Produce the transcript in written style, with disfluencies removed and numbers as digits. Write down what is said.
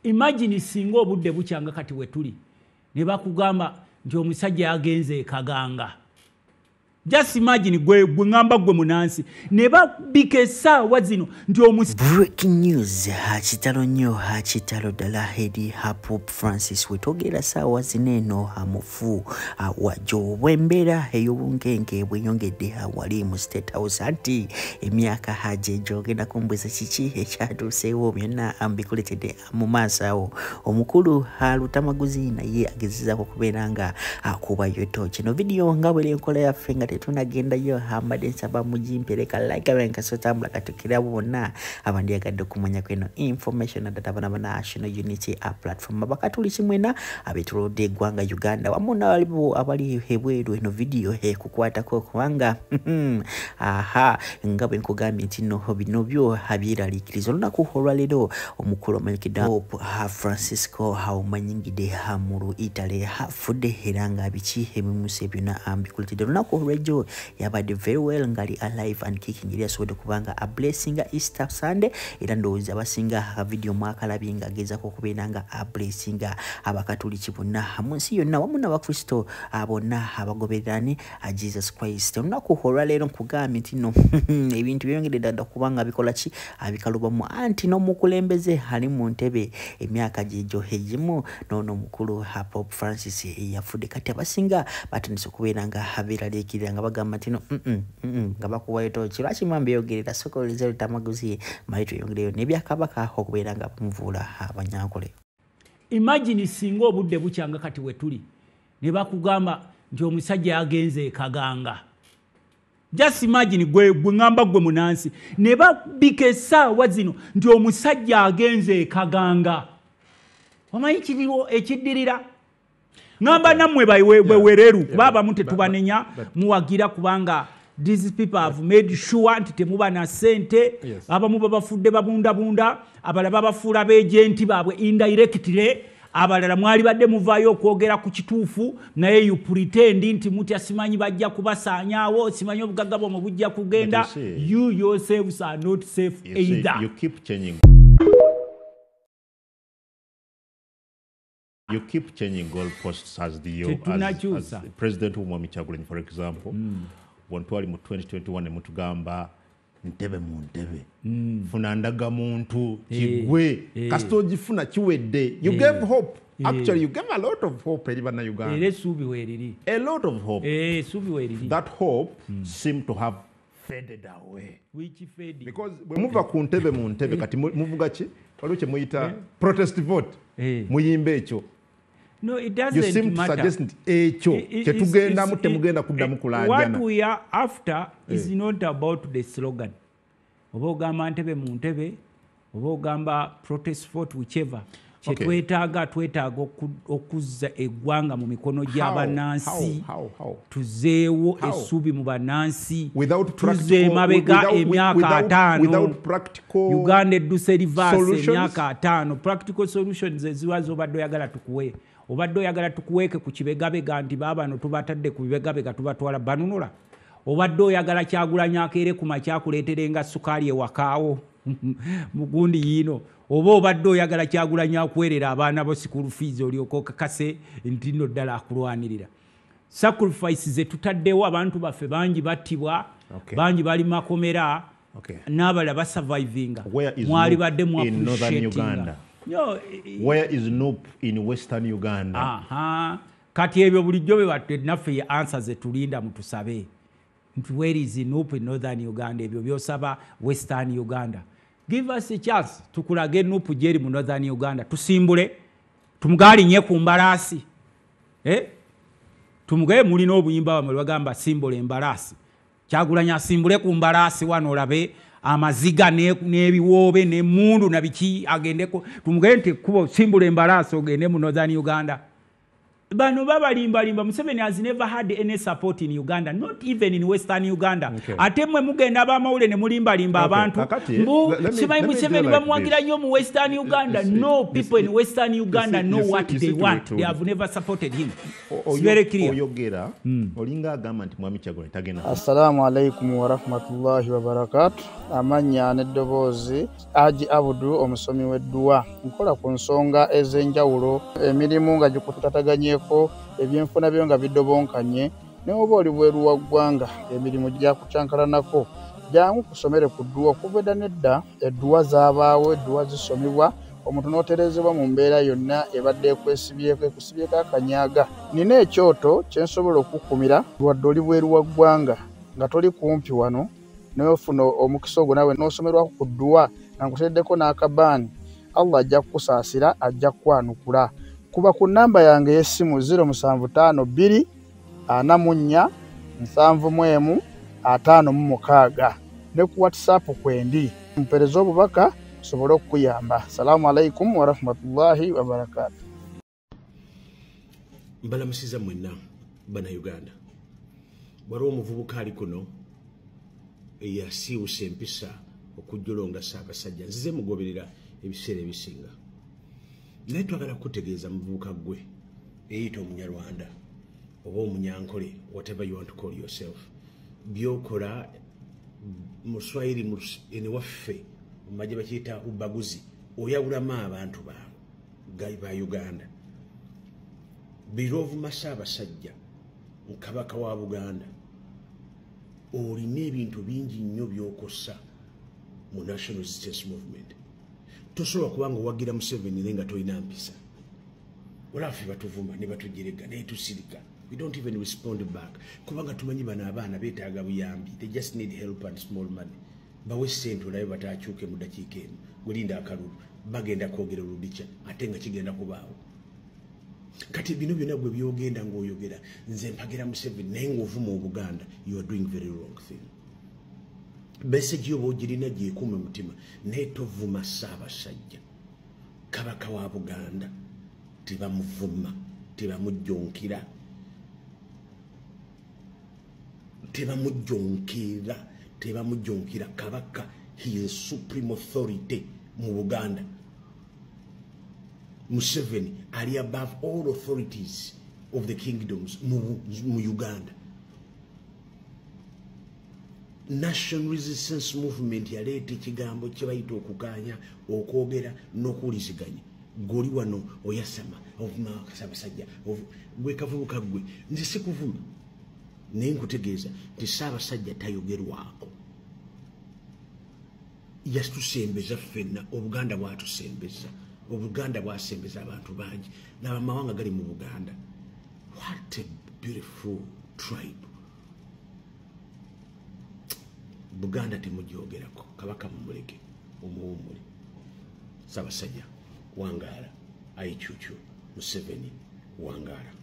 Imagine singo obudde bukyanga kati wetuli ne bakugamba nti omusajja yagenze Kaganga. Just imagine gwe ngamba gwe munansi ne babika essaawa zino nti breaking news hakitalo nnyo hakitalo ddala Hedi Pope Francis wetogera ssaawa zineno hamufu wajjo bw'embeera ey'obunkenke bweyongedde wali mu State House anti emyaka haje jogenda kumbweza kiki ekyatuuseewo byonna ambikuletedde mu maaso awo omukulu Lutamaguzi naye agezezaako kubeera nga akubayo kino video nga bweri enkola yaffe nga tetunagendayo hambadde nsaba mugimpereka like abenka sotambula katukira bonna abandi yagadde okumanya kweno information data bana National Unity platform abakatuli kimwena abetulode eggwanga Uganda wamu n'abalibo abali hebweru eno video kukwatako kubanga nga bwe nkugambye nti no bino byo habiraliikiriza olunaku olwaleero omukulu omanyikidde Pope Francisco haumanyingide mu Italy hafudde era nga biki ebimuse byonna ambikuletedde olunaku olw'ejjo yabadde very well ngali alive and kicking eri asobodde kubanga a blessing Easter Sunday era ndowooza abasinga video mwakalabye nga agezaako okubeera nga a blessing abakatoliki bonna mu nsi yonna wamu n'abakristo bonna abagobererani Jesus Christ. Olunaku olwaleero nkugambye nti no ebintu byongedde ddala kubanga bikola ki abikalubamu anti n'omukulembeze ali mu ntebe emyaka gyegyo egimu n'ono omukulu Pope Francis yafudde kati abasinga batandise okubeera nga abeeraliikirira nga bagamba nti no nga bakuwayo toki lwaki mwambeyogerera sokoleza Lutamaguzi maitu yongereyo nebyakabaka okubeera nga bamuvuula abanyankole. Imagine singo obudde bukyanga kati wetuli ne bakugamba nti omusajja yagenze Kaganga. Just imagine gwe ngamba gwe munansi ne babika essaawa zino nti omusajja agenze Kaganga. Omanyi kiriwo ekiddirira ngamba nammwe wereru baba mute tubanenya muwagira kubanga these people have made sure nti temuba na sente abamu babafudde babunda abalaba bafuula beejenti baabwe indirectly abalala mwali badde muvaayo okwogera ku kituufu naye you pretend nti mutya simanyi bajja kubasaanyaawo simanyi obugagga bwomwe bujja kugenda. You yourselves are not safe either. You keep changing. You keep changing goalposts as the President Mwami Kyagulanyi, for example. When twali mu 2021 mutugamba ntebe mu ntebe funa ndaga muntu kigwe kasito gifuna kiwedde. You gave hope. Actually, you gave a lot of hope eri bana Uganda. A lot of hope. That hope seemed to have faded away. Which faded? Because we move ku ntebe mu ntebe kati muvuga ki waliwo kye muyita protest vote muyimbe ekyo. No, it doesn't you seem matter. To suggest ekyo kyetugenda mu temugenda kudda mu kulanjana. What we are after is not about the slogan. Oba ogamba ntebe mu ntebe oba ogamba protest vote whichever. Twetaaga okuzza eggwanga mu mikono gy'abannansi tuzeewo essuubi mu bannansi tuzze emabega emyaka 5 Uganda edduse reverse emyaka 5 practical solutions eziwa z'obadde oyagala tukuwe obadde oyagala tukuweeke ku kibegabega nti baabano tubatadde ku bibegabega tubatwala banunula obadde oyagala Kyagulanyi akeere ku makyakuleeterenga sukaali ewakaawo mugundi yino oba obadde oyagala Kyagulanyi akuwerera abaana bo school fees olyoka okakase nti nno ddala akulwanirira. Sacrificeszetutaddewo abantu baffe bangi battibwa bangi bali makomera n'abala basurvivinga mwali badde mu appreciating. Where is NUP in Western Uganda? Kati ebyo bulijjo be batte naffe ye answer zetulinda mutusabe nti where is NUP in Northern Uganda ebyo byosaba Western Uganda. Give us a chance tukulage NUP jeri mu Northern Uganda tusimbule tumugalinye ku mbalasi tumugaye muli n'obuyimba bamwe bagamba simbole embalasi Kyagulanyi asimbule ku mbalasi wano olabe amaziga n'ebiwoobe n'emmundu na biki agendeko tumugaye nti kubo simbule embalasi ogende mu Northern Uganda. bano babalimbalimba. Museveni has never had any support in Uganda, not even in Western Uganda. Ate mwe mugenda abamawule ne mulimbalimba abantu. Museveni bamwagira nnyo mu Western Uganda. No, people in Western Uganda know what they want. They have never supported him. It's very clear. Oyogera olinga agamba nti Mwami Kyagulanyi tagenda. Assalamu alaikum wa rahmatullahi wa barakatuh. Amanya n'eddoboozi Haji Abudu omusomi w'edduwa. Nkola ku nsonga ez'enjawulo emirimu nga gikutataganyeko ebyenfuna byo nga bidobonkanye ne oba oli bweru wa ggwanga emirimu gya kucankalanako jangu kusomere ku dduwa okuva nedda edduwa zaabaawo edduwa zisomibwa omuntu n'oterezebwa mu mbeera yonna ebadde ekwesibyeko ekusibyeko akanyaaga. Nina ekyoto kye nsobola okukumira lwadde oli bweru wa ggwanga nga toli kumpi wano n'ofuna omukisa ogwo nawe n'osomerwako ku dduwa nga nkuteddeko n'akabaani. Allah ajja kukusaasira, ajja kukwanukula. Kuba ku namba yange y'essimu 0752 44 71 56 ne ku WhatsApp kwendi mpereza obubaka sobolo okuyamba. Assalamu alaikum wa rahmatullahi wa barakatuh. Mbalamusiza mwenna bana Uganda. Waliwo omuvubuka ali kuno eyasiiwusa empisa okujjolonga Ssaabasajja. Nzize mugoberera ebiseera ebisinga. Naye twagala kutegeeza muvubuka gwe eyita Omunyarwanda oba Omunyankole, whatever you want to call yourself. Byokola mu Swahili ene waffe mumajje bakiyita ubaguzi. Oyawulamu abantu ba Uganda. Birovuma Ssaabasajja Kabaka wa Buganda. Olina ebintu bingi nnyo by'okossa mu National Resistance Movement. Tosobola kubanga wagira Museveni nenga toyina mpisa. Olaffe batuvuma ne batujjerega ne tusirika. We don't even respond back. Kubanga tumanyi bana abaana beetaaga buyambi. They just need help and small money. Bawe ssente olabe bataakyuke mu dakiika emu. Gulinda akalulu bagenda kwogera oludica ate nga kigenda kubaawo. Kati bino byonna gwe byogenda ng'oyogera nze mpagira Museveni naye ng'ovuma Obuganda, you are doing very wrong thing. Message yobo ogirina gyekuume mutima naye tovuma Ssaabasajja Kabaka wa Buganda. Tebamuvuma, tebamujjonkera, tebamujjonkera. Kabaka, he is supreme authority mu Buganda. Museveni ali above all authorities of the kingdoms mu Uganda. National Resistance Movement yaleeta ekigambo kye bayita okukaanya, okwogera n'okuwuliziganya. Goli wano oyasama ovuma Ssaabasajja gwe kavubuka gwe. Nze sikuvuma naye nkutegeeza nti Ssaabasajja tayogerwako. Yasitusembeza ffenna, Obuganda bwatusembeza, Obuganda bwasembeza abantu bangi n'abamawanga gali mu Buganda. What a beautiful tribe. Buganda temugyogerako, Kabaka mumuleke omuwummule. Ssaabasajja Wangara, Aichuchu, Museveni, Wangara.